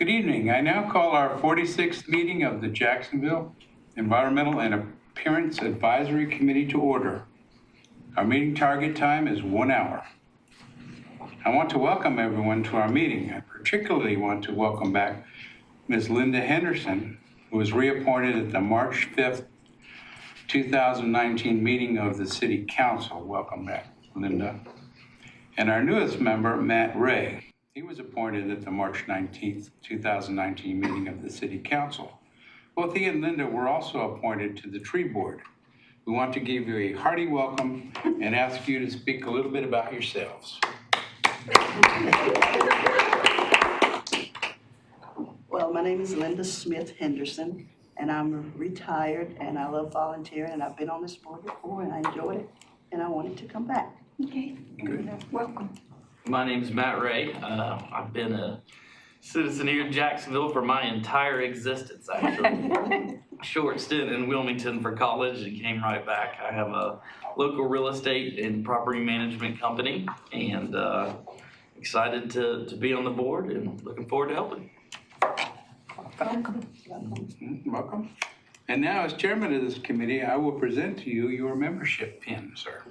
Good evening. I now call our 46th meeting of the Jacksonville Environmental and Appearance Advisory Committee to order. Our meeting target time is 1 hour. I want to welcome everyone to our meeting. I particularly want to welcome back Ms. Linda Henderson, who was reappointed at the March 5th, 2019 meeting of the City Council. Welcome back, Linda. And our newest member, Matt Ray. He was appointed at the March 19th, 2019 meeting of the City Council. Both he and Linda were also appointed to the Tree Board. We want to give you a hearty welcome and ask you to speak a little bit about yourselves. Well, my name is Linda Smith Henderson, and I'm retired, and I love volunteering, and I've been on this board before, and I enjoyed it, and I wanted to come back. Okay, Good. welcome. My name's Matt Ray. I've been a citizen here in Jacksonville for my entire existence, actually. Short stint in Wilmington for college and came right back. I have a local real estate and property management company, and excited to be on the board and looking forward to helping. Welcome. And now, as chairman of this committee, I will present to you your membership pin, sir.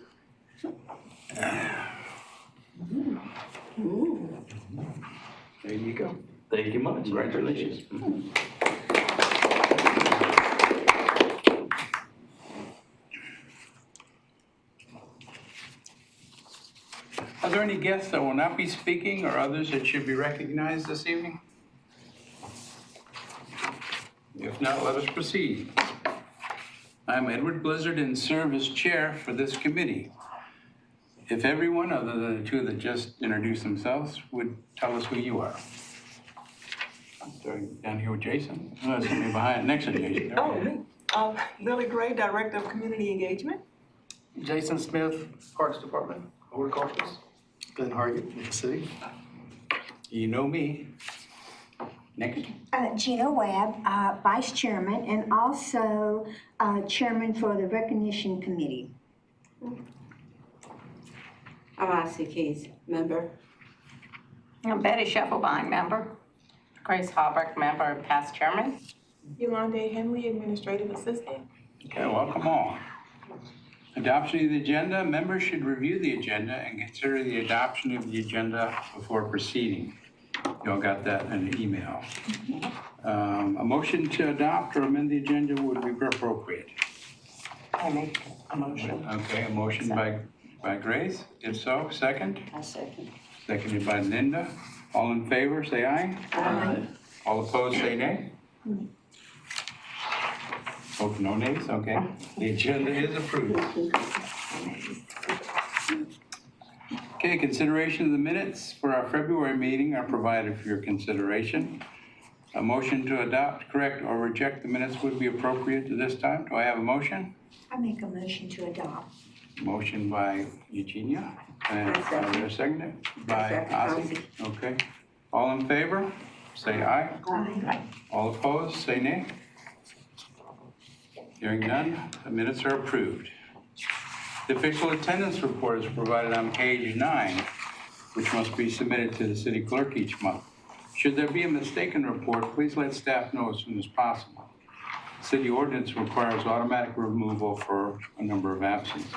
There you go. Thank you much. Congratulations. Are there any guests that will not be speaking or others that should be recognized this evening? If not, let us proceed. I'm Edward Blizzard and serve as chair for this committee. If everyone other than the two that just introduced themselves would tell us who you are. Starting down here with Jason. Oh, that's me behind, next to Jason. There we go. Oh, me. Lily Gray, Director of Community Engagement. Jason Smith, Parks Department, Horticulturist. Glenn Hargett with the city. You know me. Next. Gina Webb, Vice Chairman, and also Chairman for the Recognition Committee. I'm Ossie Keys, member. I'm Betty Scheffelbein, member. Grace Hallberg, member and past chairman. Yolanda Henley, Administrative Assistant. Okay, welcome all. Adoption of the agenda. Members should review the agenda and consider the adoption of the agenda before proceeding. You all got that in the email. A motion to adopt or amend the agenda would be appropriate. I make a motion. Okay, a motion by Grace. If so, second. I second. Seconded by Linda. All in favor, say aye. Aye. All opposed, say nay. Oh, no nays? Okay. The agenda is approved. Okay, consideration of the minutes for our February meeting are provided for your consideration. A motion to adopt, correct, or reject the minutes would be appropriate to this time. Do I have a motion? I make a motion to adopt. Motion by Eugenia. And a second by Ozzy. Okay. All in favor, say aye. Aye. All opposed, say nay. Hearing none, the minutes are approved. The official attendance report is provided on page 9, which must be submitted to the city clerk each month. Should there be a mistaken report, please let staff know as soon as possible. City ordinance requires automatic removal for a number of absences.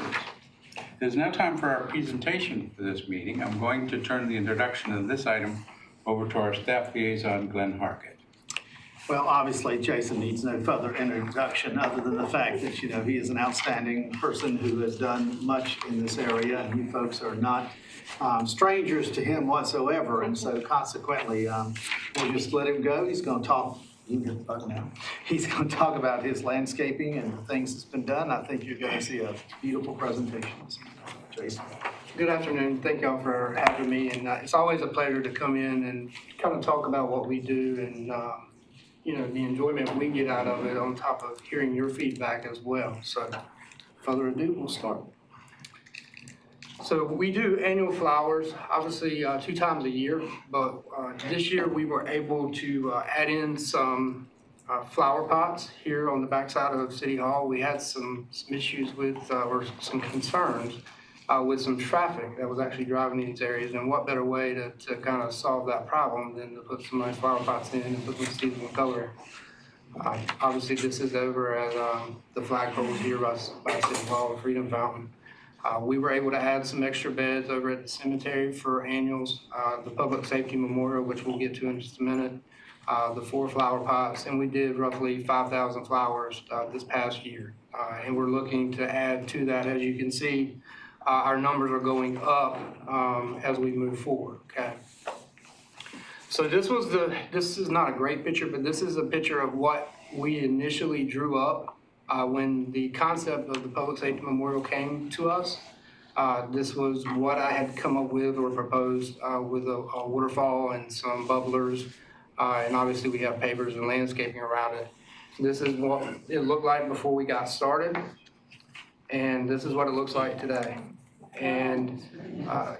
It is now time for our presentation for this meeting. I'm going to turn the introduction of this item over to our staff liaison, Glenn Hargett. Well, obviously, Jason needs no further introduction other than the fact that, he is an outstanding person who has done much in this area, and you folks are not strangers to him whatsoever, and so consequently, we'll just let him go. He's going to talk. You can get the button now. He's going to talk about his landscaping and the things that's been done. I think you're going to see a beautiful presentation. Jason. Good afternoon. Thank y'all for having me. And it's always a pleasure to come in and kind of talk about what we do and, the enjoyment we get out of it on top of hearing your feedback as well. So further ado, we'll start. So we do annual flowers, obviously 2 times a year, but this year we were able to add in some flower pots here on the backside of City Hall. We had some issues with, or some concerns with some traffic that was actually driving these areas. And what better way to kind of solve that problem than to put some nice flower pots in and put some seasonal color. Obviously, this is over at the flagpoles here by City Hall, Freedom Fountain. We were able to add some extra beds over at the cemetery for annuals, the Public Safety Memorial, which we'll get to in just a minute, the 4 flower pots, and we did roughly 5,000 flowers this past year. And we're looking to add to that. As you can see, our numbers are going up as we move forward, okay? So this is not a great picture, but this is a picture of what we initially drew up when the concept of the Public Safety Memorial came to us. This was what I had come up with or proposed with a waterfall and some bubblers. And obviously we have pavers and landscaping around it. This is what it looked like before we got started. And this is what it looks like today. And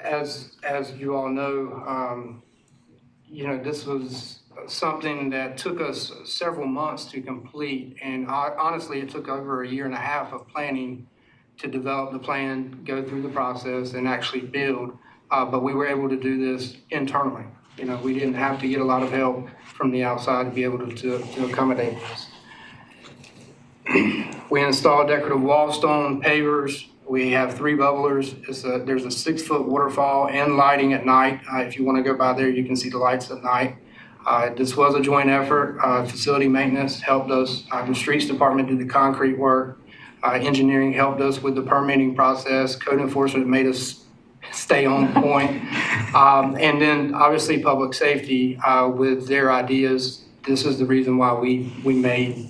as you all know, this was something that took us several months to complete. And honestly, it took over 1.5 years of planning to develop the plan, go through the process, and actually build. But we were able to do this internally. We didn't have to get a lot of help from the outside to be able to accommodate this. We installed decorative wall stone pavers. We have 3 bubblers. There's a 6-foot waterfall and lighting at night. If you want to go by there, you can see the lights at night. This was a joint effort. Facility maintenance helped us. The streets department did the concrete work. Engineering helped us with the permitting process. Code enforcement made us stay on point. And then obviously public safety with their ideas. This is the reason why we made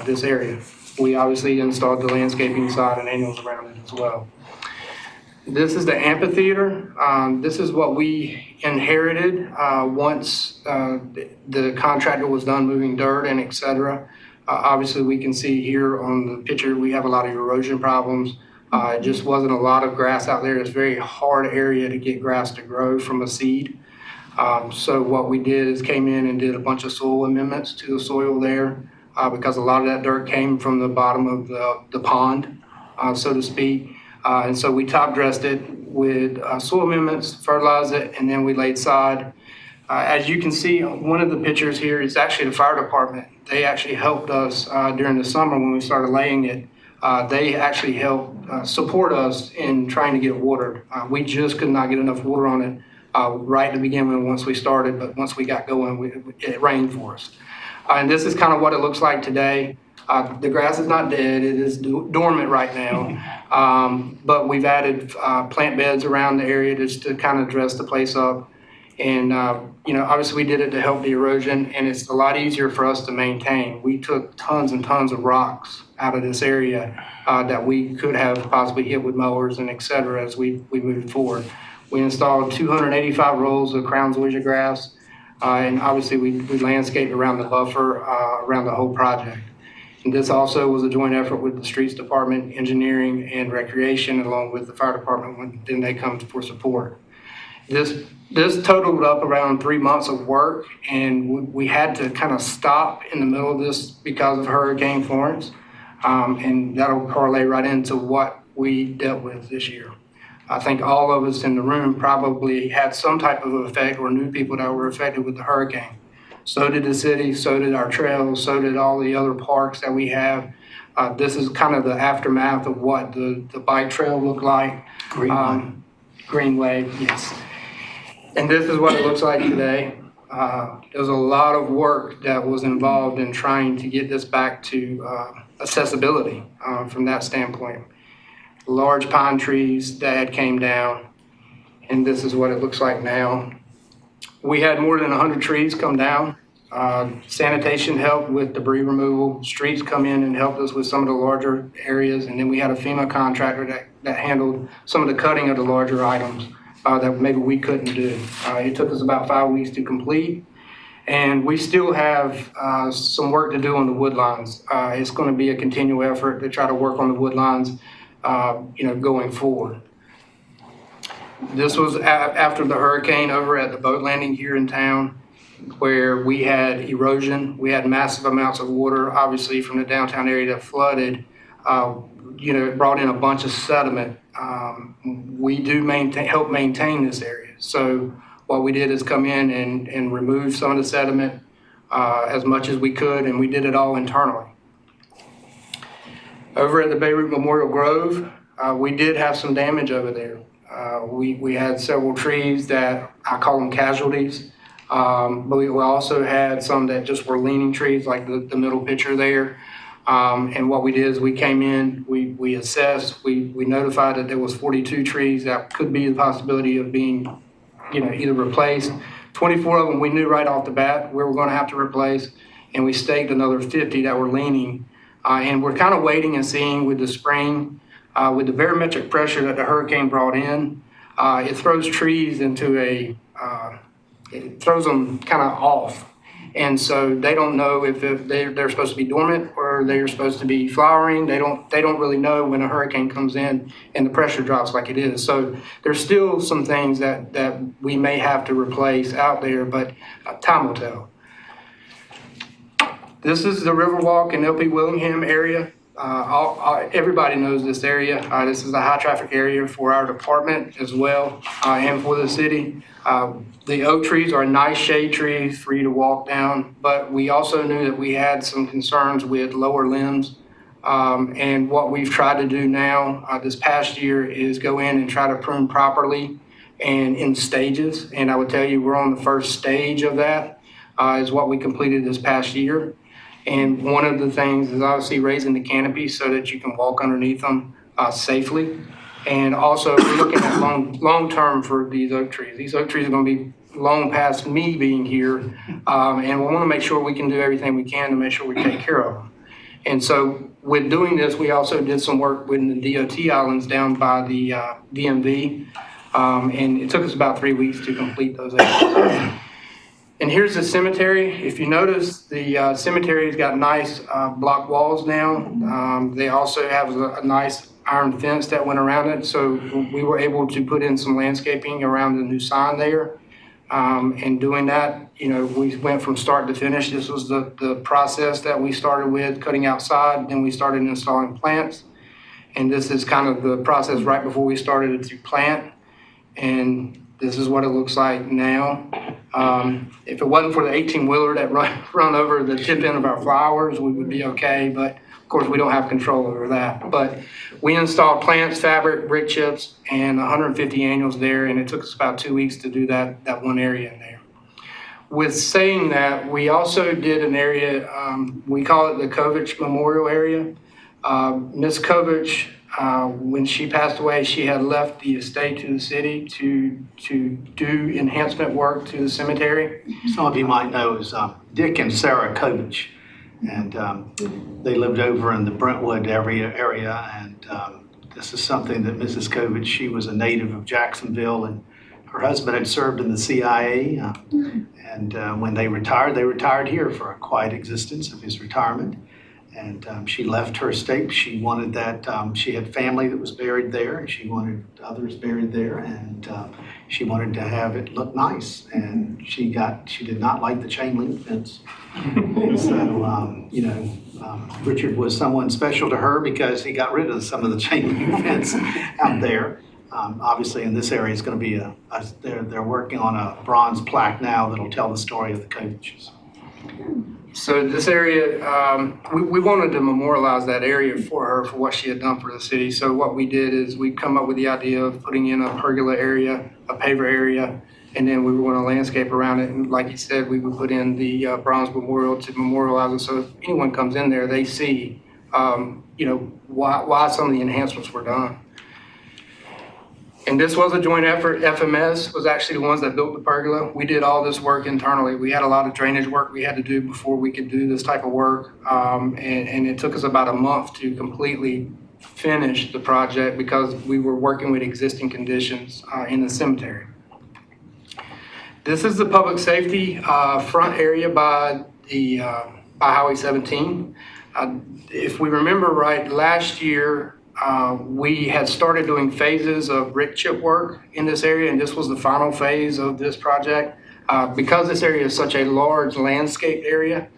this area. We obviously installed the landscaping side and annuals around it as well. This is the amphitheater. This is what we inherited once the contractor was done moving dirt and et cetera. Obviously we can see here on the picture we have a lot of erosion problems. It just wasn't a lot of grass out there. It's a very hard area to get grass to grow from a seed. So what we did is came in and did a bunch of soil amendments to the soil there because a lot of that dirt came from the bottom of the pond, so to speak. And so we top dressed it with soil amendments, fertilized it, and then we laid sod. As you can see, one of the pictures here is actually the fire department. They actually helped us during the summer when we started laying it. They actually helped support us in trying to get it watered. We just could not get enough water on it right at the beginning once we started, but once we got going, it rained for us. And this is kind of what it looks like today. The grass is not dead, it is dormant right now. But we've added plant beds around the area just to kind of dress the place up. And, obviously we did it to help the erosion, and it's a lot easier for us to maintain. We took tons and tons of rocks out of this area that we could have possibly hit with mowers and et cetera as we moved forward. We installed 285 rolls of crown zoysia grass, and obviously we landscaped around the buffer, around the whole project. And this also was a joint effort with the streets department, engineering, and recreation, along with the fire department when then they come for support. This totaled up around 3 months of work, and we had to kind of stop in the middle of this because of Hurricane Florence, and that'll correlate right into what we dealt with this year. I think all of us in the room probably had some type of effect or knew people that were affected with the hurricane. So did the city, so did our trails, so did all the other parks that we have. This is kind of the aftermath of what the bike trail looked like. Greenway, yes. And this is what it looks like today. There's a lot of work that was involved in trying to get this back to accessibility from that standpoint. Large pine trees that came down, and this is what it looks like now. We had more than 100 trees come down. Sanitation helped with debris removal. Streets come in and helped us with some of the larger areas, and then we had a FEMA contractor that handled some of the cutting of the larger items that maybe we couldn't do. It took us about 5 weeks to complete, and we still have some work to do on the wood lines. It's going to be a continual effort to try to work on the wood lines, going forward. This was after the hurricane over at the boat landing here in town, where we had erosion. We had massive amounts of water, obviously, from the downtown area that flooded it brought in a bunch of sediment. We do help maintain this area. So what we did is come in and remove some of the sediment as much as we could, and we did it all internally. Over at the Beirut Memorial Grove, we did have some damage over there. We had several trees that I call them casualties, but we also had some that just were leaning trees, like the middle picture there. And what we did is we came in, we assessed, we notified that there was 42 trees that could be the possibility of being, either replaced. 24 of them we knew right off the bat we were going to have to replace, and we staked another 50 that were leaning. And we're kind of waiting and seeing with the spring, with the barometric pressure that the hurricane brought in, it throws trees into it throws them kind of off. And so they don't know if they're supposed to be dormant or they're supposed to be flowering. They don't really know when a hurricane comes in and the pressure drops like it is. So there's still some things that we may have to replace out there, but time will tell. This is the Riverwalk and LP Willingham area. Everybody knows this area. This is a high traffic area for our department as well, and for the city. The oak trees are nice shade trees for you to walk down, but we also knew that we had some concerns with lower limbs. And what we've tried to do now this past year is go in and try to prune properly and in stages. And I would tell you we're on the first stage of that, is what we completed this past year. And one of the things is obviously raising the canopy so that you can walk underneath them safely. And also we're looking at long-term for these oak trees. These oak trees are going to be long past me being here. And we want to make sure we can do everything we can to make sure we take care of them. And so with doing this, we also did some work with the DOT islands down by the DMV. And it took us about 3 weeks to complete those areas. And here's the cemetery. If you notice, the cemetery's got nice block walls now. They also have a nice iron fence that went around it. So we were able to put in some landscaping around the new sign there. And doing that, we went from start to finish. This was the process that we started with, cutting outside, then we started installing plants. And this is kind of the process right before we started to plant. And this is what it looks like now. If it wasn't for the 18-wheeler that run over the tip end of our flowers, we would be okay. But of course, we don't have control over that. But we installed plants, fabric, brick chips, and 150 annuals there. And it took us about 2 weeks to do that one area in there. With saying that, we also did an area, we call it the Kovac Memorial area. Miss Kovac, when she passed away, she had left the estate to the city to do enhancement work to the cemetery. Some of you might know is Dick and Sarah Kovac, and they lived over in the Brentwood area, and this is something that Mrs. Kovac, she was a native of Jacksonville, and her husband had served in the CIA, and when they retired here for a quiet existence of his retirement. And she left her estate. She wanted that, she had family that was buried there, and she wanted others buried there, and she wanted to have it look nice. And she did not like the chain link fence. And so, Richard was someone special to her because he got rid of some of the chain link fence out there. Obviously, in this area, it's going to be they're working on a bronze plaque now that'll tell the story of the Kovacs. So this area, we wanted to memorialize that area for her for what she had done for the city. So what we did is we come up with the idea of putting in a pergola area, a paver area, and then we were going to landscape around it. And like you said, we would put in the bronze memorial to memorialize it. So if anyone comes in there, they see, why some of the enhancements were done. And this was a joint effort. FMS was actually the ones that built the pergola. We did all this work internally. We had a lot of drainage work we had to do before we could do this type of work. And it took us about a month to completely finish the project because we were working with existing conditions in the cemetery. This is the public safety front area by Highway 17. If we remember right, last year, we had started doing phases of brick chip work in this area, and this was the final phase of this project. Because this area is such a large landscape area,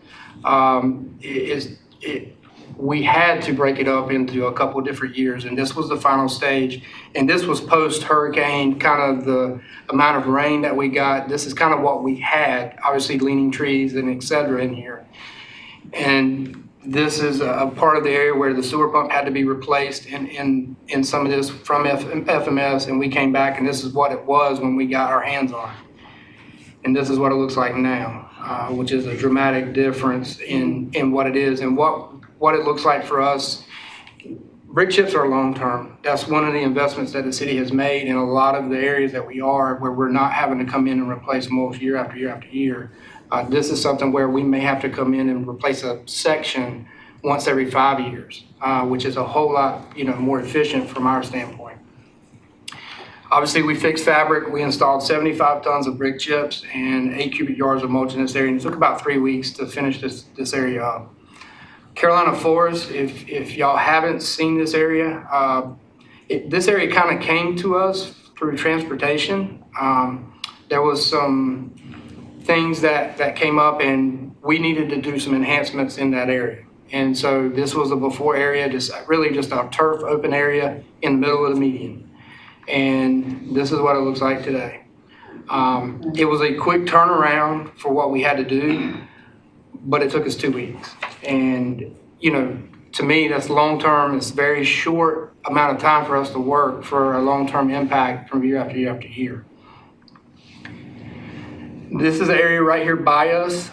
we had to break it up into a couple of different years, and this was the final stage. And this was post-hurricane, kind of the amount of rain that we got. This is kind of what we had, obviously leaning trees and et cetera in here. And this is a part of the area where the sewer pump had to be replaced in some of this from FMS, and we came back, and this is what it was when we got our hands on it. And this is what it looks like now, which is a dramatic difference in what it is and what it looks like for us. Brick chips are long-term. That's one of the investments that the city has made in a lot of the areas that we are, where we're not having to come in and replace mulch year after year after year. This is something where we may have to come in and replace a section once every 5 years, which is a whole lot, more efficient from our standpoint. Obviously, we fixed fabric. We installed 75 tons of brick chips and 8 cubic yards of mulch in this area. And it took about 3 weeks to finish this area up. Carolina Forest, if y'all haven't seen this area, this area kind of came to us through transportation. There was some things that came up, and we needed to do some enhancements in that area. And so this was a before area, just a turf open area in the middle of the median. And this is what it looks like today. It was a quick turnaround for what we had to do, but it took us 2 weeks. And, to me, that's long-term. It's a very short amount of time for us to work for a long-term impact from year after year after year. This is an area right here by us,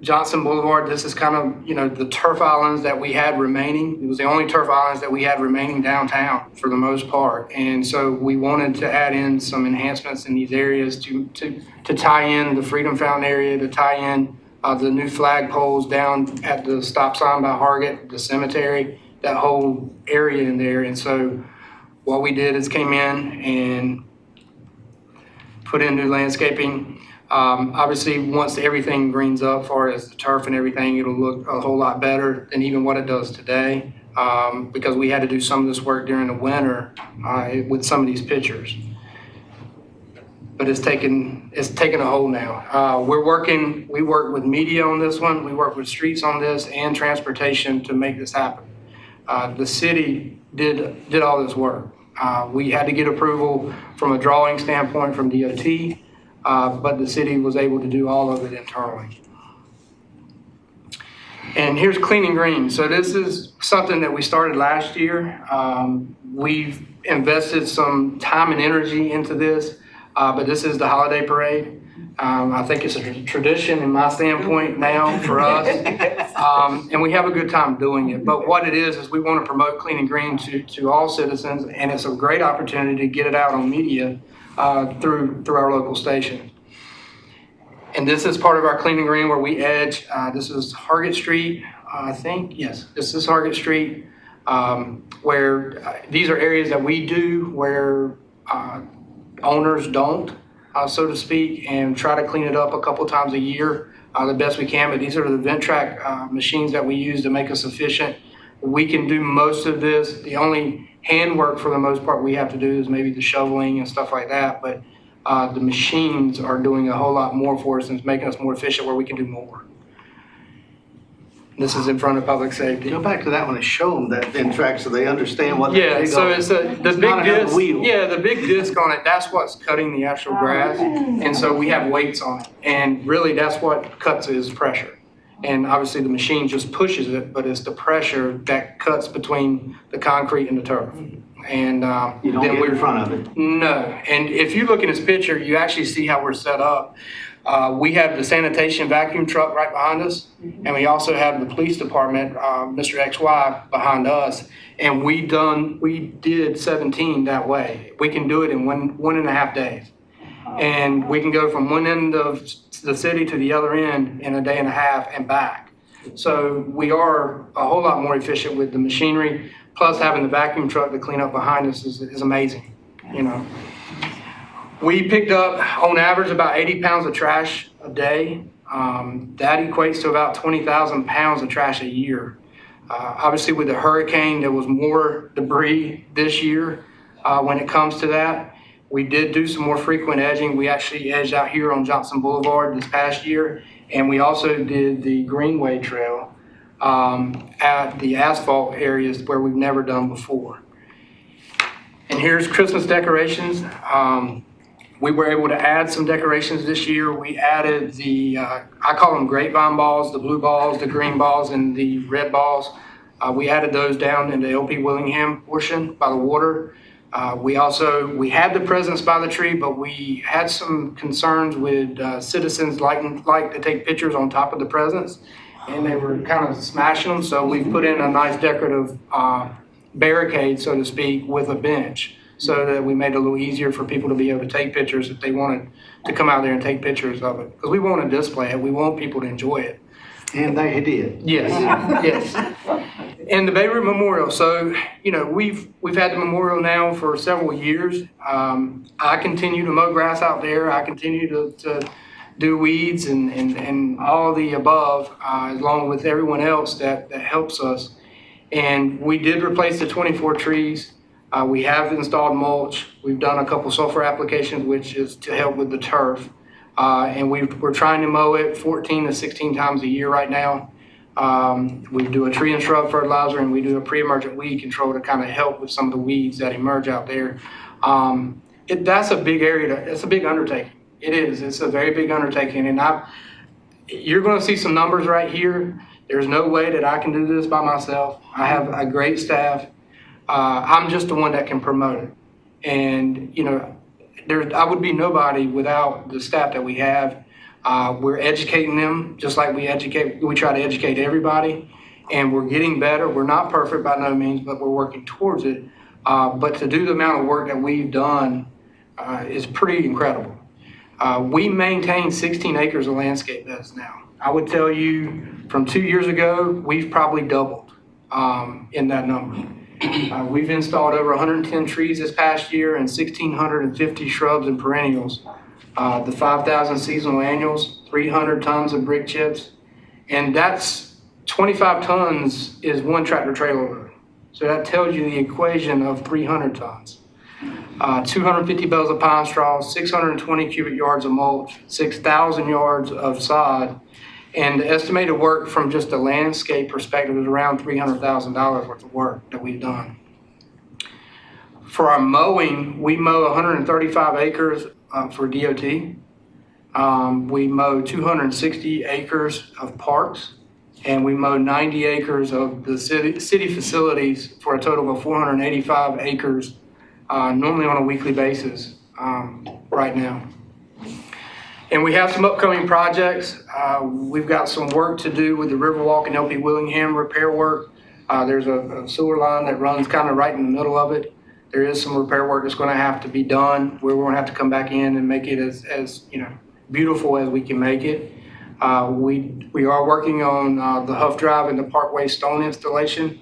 Johnson Boulevard. This is kind of, the turf islands that we had remaining. It was the only turf islands that we had remaining downtown for the most part. And so we wanted to add in some enhancements in these areas to tie in the Freedom Fountain area, to tie in the new flag poles down at the stop sign by Hargett, the cemetery, that whole area in there. And so what we did is came in and put in new landscaping. Obviously, once everything greens up, as far as the turf and everything, it'll look a whole lot better than even what it does today, because we had to do some of this work during the winter with some of these pictures. But it's taken a hold now. We work with media on this one. We work with streets on this and transportation to make this happen. The city did all this work. We had to get approval from a drawing standpoint from DOT, but the city was able to do all of it internally. And here's Clean and Green. So this is something that we started last year. We've invested some time and energy into this, but this is the holiday parade. I think it's a tradition in my standpoint now for us, and we have a good time doing it. But what it is we want to promote Clean and Green to all citizens, and it's a great opportunity to get it out on media through our local station. And this is part of our Clean and Green where we edge. This is Hargett Street, I think. Yes, this is Hargett Street, where these are areas that we do where owners don't, so to speak, and try to clean it up a couple times a year the best we can. But these are the vent track machines that we use to make us efficient. We can do most of this. The only handwork for the most part we have to do is maybe the shoveling and stuff like that. But the machines are doing a whole lot more for us and it's making us more efficient where we can do more. This is in front of public safety. Go back to that one and show them that vent track so they understand what. Yeah, so it's the big disc. Wheel. Yeah, the big disc on it. That's what's cutting the actual grass, and so we have weights on it, and really that's what cuts is pressure. And obviously the machine just pushes it, but it's the pressure that cuts between the concrete and the turf. And you don't get in front of it. No, and if you look in this picture, you actually see how we're set up. We have the sanitation vacuum truck right behind us, and we also have the police department, Mr. XY, behind us. And we did 17 that way. We can do it in one and a half days. And we can go from one end of the city to the other end in a day and a half and back. So we are a whole lot more efficient with the machinery, plus having the vacuum truck to clean up behind us is amazing, We picked up, on average, about 80 pounds of trash a day. That equates to about 20,000 pounds of trash a year. Obviously, with the hurricane, there was more debris this year when it comes to that. We did do some more frequent edging. We actually edged out here on Johnson Boulevard this past year, and we also did the Greenway Trail at the asphalt areas where we've never done before. And here's Christmas decorations. We were able to add some decorations this year. We added the, I call them grapevine balls, the blue balls, the green balls, and the red balls. We added those down in the LP Willingham portion by the water. We had the presents by the tree, but we had some concerns with citizens like to take pictures on top of the presents, and they were kind of smashing them. So we put in a nice decorative barricade, so to speak, with a bench, so that we made it a little easier for people to be able to take pictures if they wanted to come out there and take pictures of it. Because we want to display it, we want people to enjoy it. And they did. Yes, yes. And the Beirut Memorial, so, you know, we've had the memorial now for several years. I continue to mow grass out there. I continue to do weeds and all of the above, along with everyone else that helps us. And we did replace the 24 trees. We have installed mulch. We've done a couple sulfur applications, which is to help with the turf. And we're trying to mow it 14 to 16 times a year right now. We do a tree and shrub fertilizer, and we do a pre-emergent weed control to kind of help with some of the weeds that emerge out there. That's a big area. It's a big undertaking. It is. It's a very big undertaking. And you're going to see some numbers right here. There's no way that I can do this by myself. I have a great staff. I'm just the one that can promote it. And, you know, I would be nobody without the staff that we have. We're educating them just like we try to educate everybody, and we're getting better. We're not perfect by no means, but we're working towards it. But to do the amount of work that we've done is pretty incredible. We maintain 16 acres of landscape beds now. I would tell you from 2 years ago, we've probably doubled in that number. We've installed over 110 trees this past year and 1,650 shrubs and perennials. The 5,000 seasonal annuals, 300 tons of brick chips, and that's 25 tons is one tractor trailer load. So that tells you the equation of 300 tons. 250 bales of pine straw, 620 cubic yards of mulch, 6,000 yards of sod, and the estimated work from just a landscape perspective is around $300,000 worth of work that we've done. For our mowing, we mow 135 acres for DOT. We mow 260 acres of parks, and we mow 90 acres of the city facilities for a total of 485 acres, normally on a weekly basis right now. And we have some upcoming projects. We've got some work to do with the Riverwalk and LP Willingham repair work. There's a sewer line that runs kind of right in the middle of it. There is some repair work that's going to have to be done. We're going to have to come back in and make it as you know, beautiful as we can make it. We are working on the Huff Drive and the Parkway stone installation.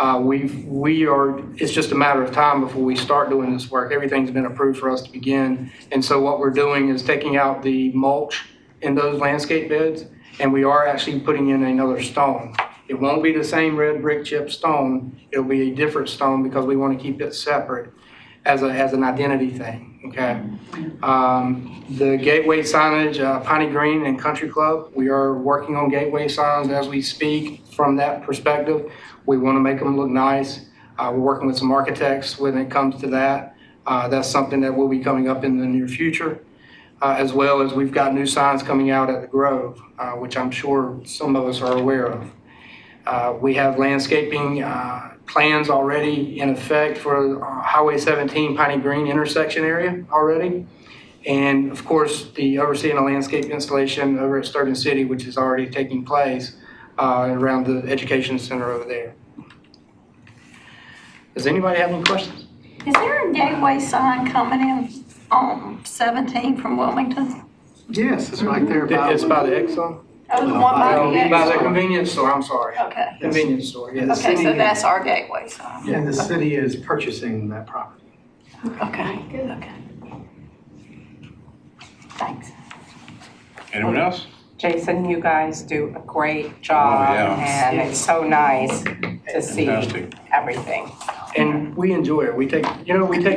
It's just a matter of time before we start doing this work. Everything's been approved for us to begin. And so what we're doing is taking out the mulch in those landscape beds, and we are actually putting in another stone. It won't be the same red brick chip stone. It'll be a different stone because we want to keep it separate as an identity thing, okay? The gateway signage, Piney Green and Country Club, we are working on gateway signs as we speak from that perspective. We want to make them look nice. We're working with some architects when it comes to that. That's something that will be coming up in the near future, as well as we've got new signs coming out at the Grove, which I'm sure some of us are aware of. We have landscaping plans already in effect for Highway 17 Piney Green intersection area already. And of course, the overseeing a landscape installation over at Sturgeon City, which is already taking place around the education center over there. Does anybody have any questions? Is there a gateway sign coming in on 17 from Wilmington? Yes, it's right there. It's by the Exxon? Oh, the one by the By the Exxon. convenience store, I'm sorry. Okay, Convenience store, yes. okay, so that's our gateway sign. And the city is purchasing that property. Okay, okay. Thanks. Anyone else? Jason, you guys do a great job, yeah. and it's so nice to see Fantastic. everything. And we enjoy it. We take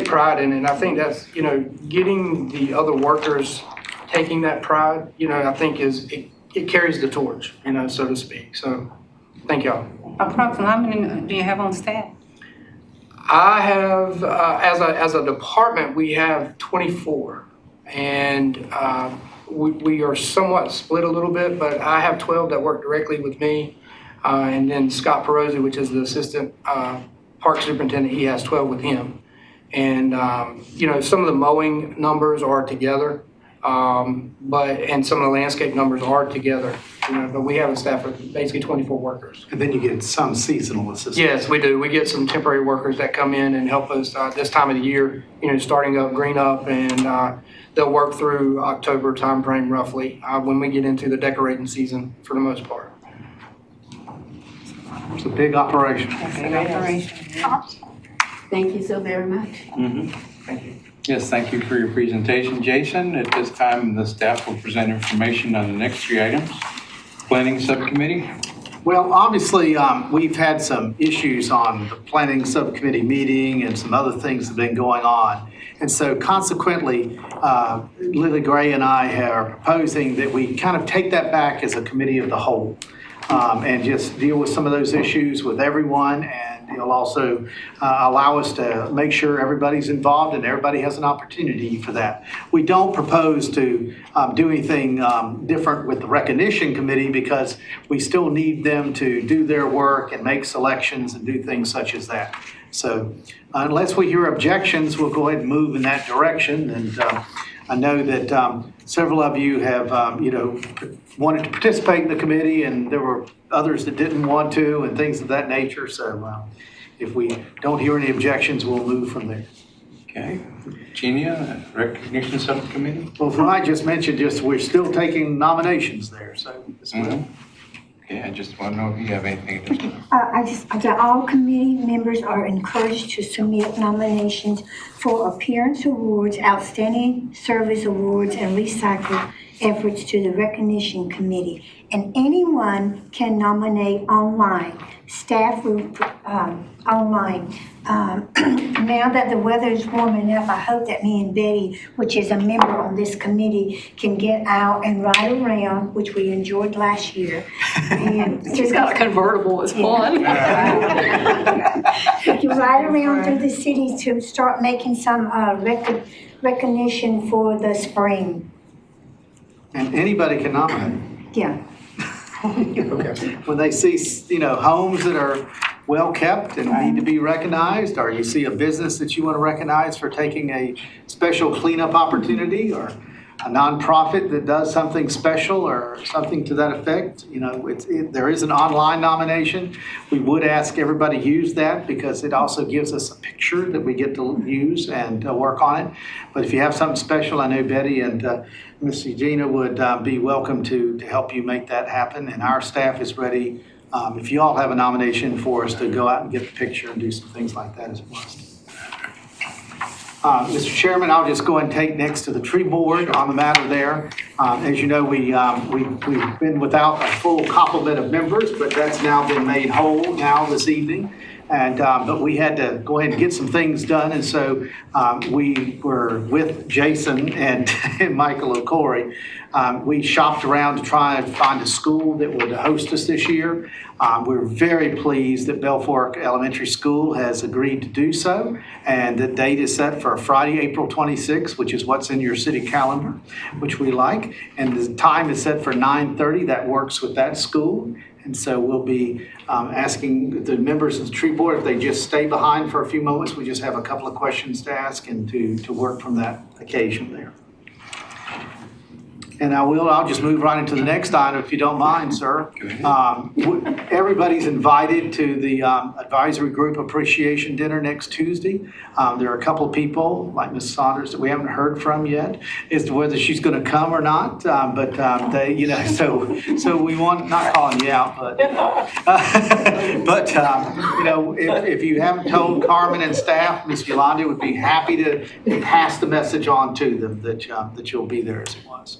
pride in it. And I think that's, getting the other workers taking that pride, I think it carries the torch, so to speak. So Thank y'all. Approximately, how many do you have on staff? I have, as a department, we have 24. And we are somewhat split a little bit, but I have 12 that work directly with me. And then Scott Perosi, which is the assistant park superintendent, he has 12 with him. And, some of the mowing numbers are together, and some of the landscape numbers are together. But we have a staff of basically 24 workers. And then you get some seasonal assistance. Yes, we do. We get some temporary workers that come in and help us this time of the year, starting up, green up, and they'll work through October timeframe roughly when we get into the decorating season for the most part. It's a big operation. Thank you so very much. Thank you. Yes, thank you for your presentation, Jason. At this time, the staff will present information on the next 3 items. Planning Subcommittee. Well, obviously, we've had some issues on the planning subcommittee meeting and some other things that have been going on. And so consequently, Lily Gray and I are proposing that we kind of take that back as a committee of the whole and just deal with some of those issues with everyone. And it'll also allow us to make sure everybody's involved and everybody has an opportunity for that. We don't propose to do anything different with the recognition committee because we still need them to do their work and make selections and do things such as that. So unless we hear objections, we'll go ahead and move in that direction. And I know that several of you have, wanted to participate in the committee, and there were others that didn't want to, and things of that nature. So if we don't hear any objections, we'll move from there. Okay. Genia, Recognition Subcommittee. Well, from I just mentioned, we're still taking nominations there, so. Okay, I just want to know if you have anything. All committee members are encouraged to submit nominations for appearance awards, outstanding service awards, and recycle efforts to the recognition committee. And anyone can nominate online. Staff will, online. Now that the weather is warming up, I hope that me and Betty, which is a member on this committee, can get out and ride around, which we enjoyed last year. And She's got a convertible, it's fun. to ride around through the city to start making some recognition for the spring. And anybody can nominate. Yeah. Okay. When they see, homes that are well-kept and need to be recognized, or you see a business that you want to recognize for taking a special cleanup opportunity, or a nonprofit that does something special or something to that effect, there is an online nomination. We would ask everybody to use that because it also gives us a picture that we get to use and work on it. But if you have something special, I know Betty and Ms. Eugenia would be welcome to help you make that happen. And our staff is ready, if you all have a nomination for us, to go out and get the picture and do some things like that as well. Mr. Chairman, I'll just go and take next to the tree board on the matter there. As you know, we've been without a full complement of members, but that's now been made whole now this evening. And but we had to go ahead and get some things done, and so we were with Jason and Michael O'Corey. We shopped around to try and find a school that would host us this year. We're very pleased that Belfork Elementary School has agreed to do so, and the date is set for Friday, April 26th, which is what's in your city calendar, which we like, and the time is set for 9:30. That works with that school. And so we'll be asking the members of the tree board if they just stay behind for a few moments. We just have a couple of questions to ask and to work from that occasion there. And I'll just move right into the next item if you don't mind, sir. Everybody's invited to the advisory group appreciation dinner next Tuesday. There are a couple of people, like Ms. Saunders, that we haven't heard from yet as to whether she's going to come or not. But they, so we want, not calling you out, but if you haven't told Carmen and staff, Ms. Yolanda would be happy to pass the message on to them that you'll be there as it was.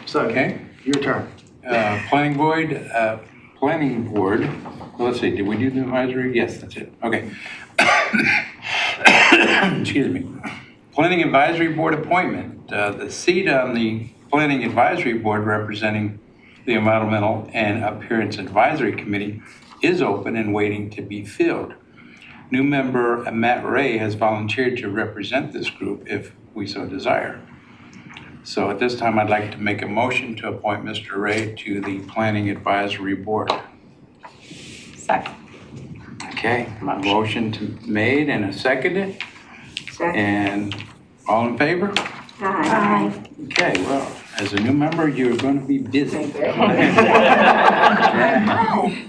So, Okay. Your turn. Planning board, well, let's see, did we do the advisory? Yes, that's it. Okay. Excuse me. Planning Advisory Board appointment. The seat on the Planning Advisory Board representing the Environmental and Appearance Advisory Committee is open and waiting to be filled. New member Matt Ray has volunteered to represent this group if we so desire. So at this time, I'd like to make a motion to appoint Mr. Ray to the Planning Advisory Board. Second. Okay, made and a seconded, and all in favor? Aye. Okay, well, as a new member, you're going to be busy.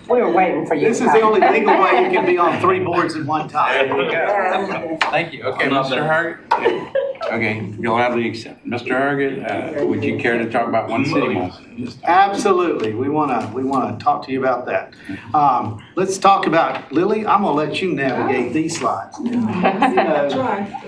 We were waiting for you. This is the only legal way you can be on 3 boards at one time. Thank you. Okay, Mr. Hargett. Okay, gladly accept. Mr. Hargett, would you care to talk about One City Mall? Absolutely. We wanna talk to you about that. Let's talk about, Lily, I'm gonna let you navigate these slides.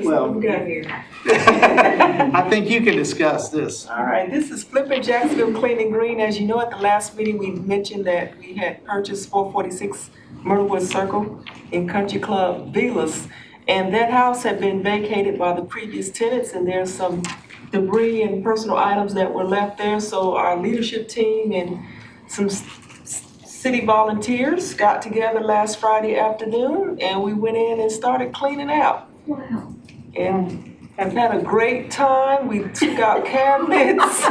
Well, we got here. I think you can discuss this. All right, this is Flipping Jacksonville Clean and Green. As you know, at the last meeting, we mentioned that we had purchased 446 Myrtlewood Circle in Country Club Villas. And that house had been vacated by the previous tenants, and there's some debris and personal items that were left there. So our leadership team and some city volunteers got together last Friday afternoon, and we went in and started cleaning out. Wow. And have had a great time. We took out cabinets,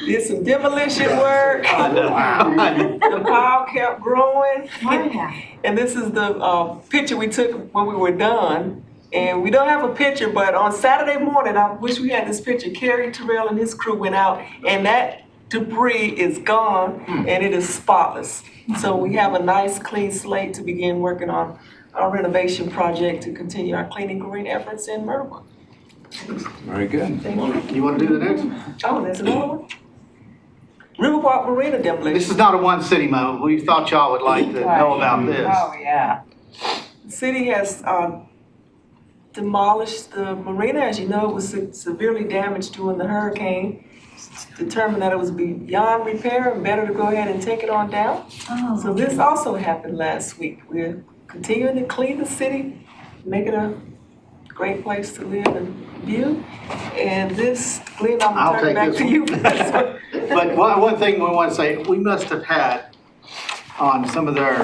did some demolition work. The pile kept growing. Wow. And this is the picture we took when we were done. And we don't have a picture, but on Saturday morning, I wish we had this picture. Kerry Terrell and his crew went out, and that debris is gone, and it is spotless. So we have a nice clean slate to begin working on our renovation project to continue our cleaning green efforts in Riverwalk. Very good. Thank you. You wanna do the next one? Oh, there's another one. Riverwalk Marina demolition. This is not a One City moment. We thought y'all would like to know about this. Oh, yeah. The city has demolished the marina. As you know, it was severely damaged during the hurricane. Determined that it was beyond repair and better to go ahead and take it on down. Oh. So this also happened last week. We're continuing to clean the city, make it a great place to live and view. And this, Glenn, I'm I'll gonna turn it take back this to one. you for this one. But one thing we want to say, we must have had on some of their,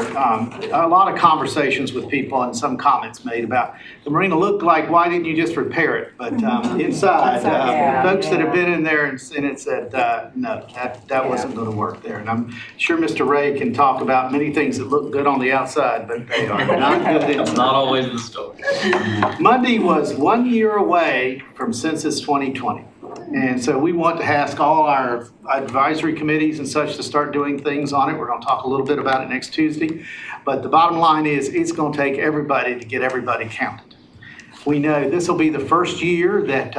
a lot of conversations with people and some comments made about the marina looked like, why didn't you just repair it? But inside, folks that have been in there and it said, no, that wasn't going to work there. And I'm sure Mr. Ray can talk about many things that look good on the outside, but they are not good inside. Not always the story. Monday was 1 year away from Census 2020. And so we want to ask all our advisory committees and such to start doing things on it. We're going to talk a little bit about it next Tuesday. But the bottom line is it's going to take everybody to get everybody counted. We know this will be the first year that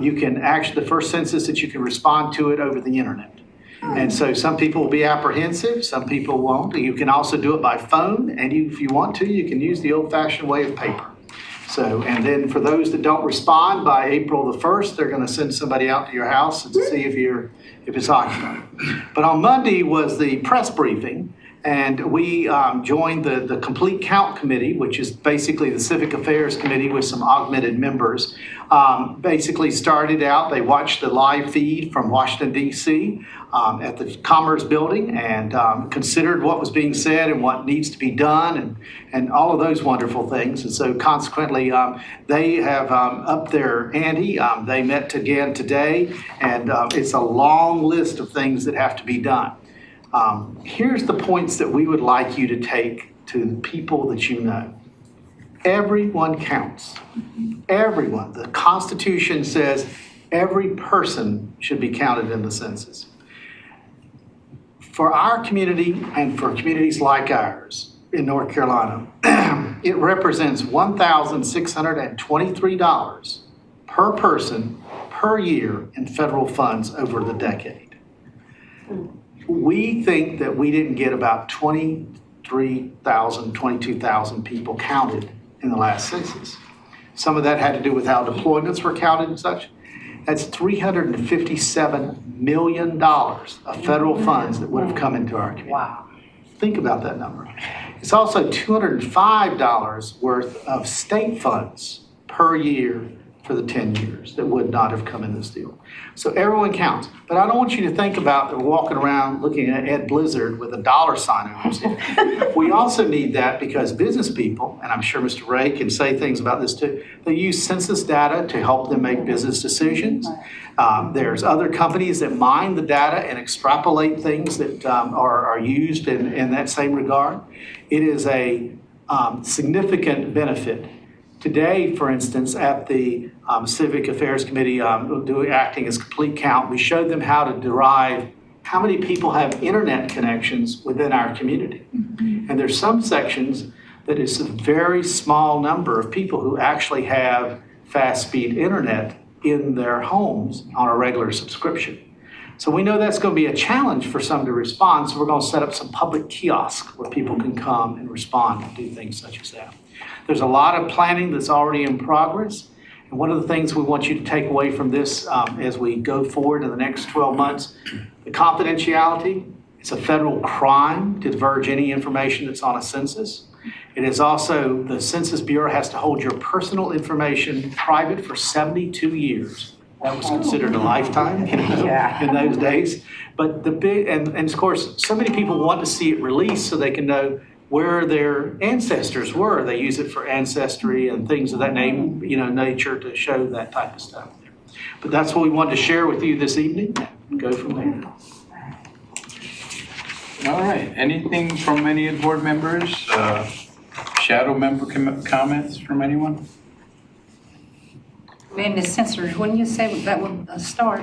you can actually, the first census that you can respond to it over the internet. And so some people will be apprehensive, some people won't. You can also do it by phone, and if you want to, you can use the old-fashioned way of paper. So, and then for those that don't respond by April the 1st, they're going to send somebody out to your house to see if it's occupied. But on Monday was the press briefing, and we joined the Complete Count Committee, which is basically the Civic Affairs Committee with some augmented members. Basically started out, they watched the live feed from Washington, D.C. At the Commerce Building and considered what was being said and what needs to be done and all of those wonderful things. And so consequently, they have upped their ante. They met again today, and it's a long list of things that have to be done. Here's the points that we would like you to take to the people that you know. Everyone counts. Everyone. The Constitution says every person should be counted in the census. For our community and for communities like ours in North Carolina, it represents $1,623 per person per year in federal funds over the decade. We think that we didn't get about 23,000, 22,000 people counted in the last census. Some of that had to do with how deployments were counted and such. That's $357 million of federal funds that would have come into our community. Wow. Think about that number. It's also $205 worth of state funds per year for the 10 years that would not have come in this deal. So everyone counts. But I don't want you to think about walking around looking at Ed Blizzard with a dollar sign over his head. We also need that because business people, and I'm sure Mr. Ray can say things about this too, they use census data to help them make business decisions. There's other companies that mine the data and extrapolate things that are used in that same regard. It is a significant benefit. Today, for instance, at the Civic Affairs Committee acting as complete count, we showed them how to derive how many people have internet connections within our community. And there's some sections that is a very small number of people who actually have fast-speed internet in their homes on a regular subscription. So we know that's going to be a challenge for some to respond, so we're going to set up some public kiosks where people can come and respond and do things such as that. There's a lot of planning that's already in progress, and one of the things we want you to take away from this as we go forward in the next 12 months, the confidentiality. It's a federal crime to diverge any information that's on a census. It is also, the Census Bureau has to hold your personal information private for 72 years. That was considered a lifetime, in those days. But the big, and of course, so many people want to see it released so they can know where their ancestors were. They use it for ancestry and things of that nature to show that type of stuff. But that's what we wanted to share with you this evening. Go from there. All right, anything from any of the board members? Shadow member comments from anyone? And the census, when you say that would start?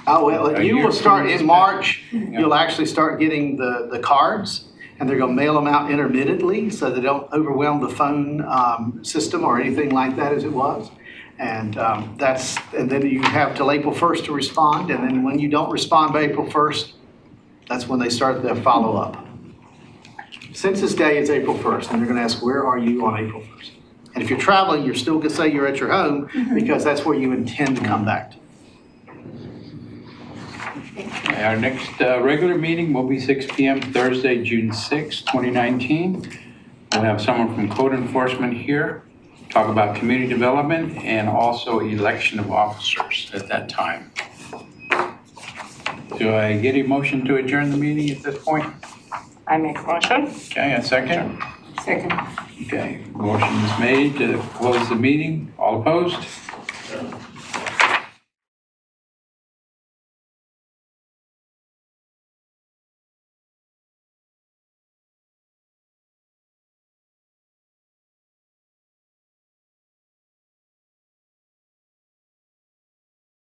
Oh, well, A you year will start from in this March. Yeah. You'll actually start getting the cards, and they're gonna mail them out intermittently so they don't overwhelm the phone system or anything like that as it was. And and then you have till April 1st to respond, and then when you don't respond by April 1st, that's when they start the follow-up. Census Day is April 1st, and they're gonna ask, where are you on April 1st? And if you're traveling, you're still gonna say you're at your home because that's where you intend to come back to. Our next regular meeting will be 6 p.m. Thursday, June 6, 2019. We'll have someone from code enforcement here, talk about community development and also election of officers at that time. Do I get a motion to adjourn the meeting at this point? I make a motion. Okay, a second? Second. Okay, motion is made to close the meeting. All opposed?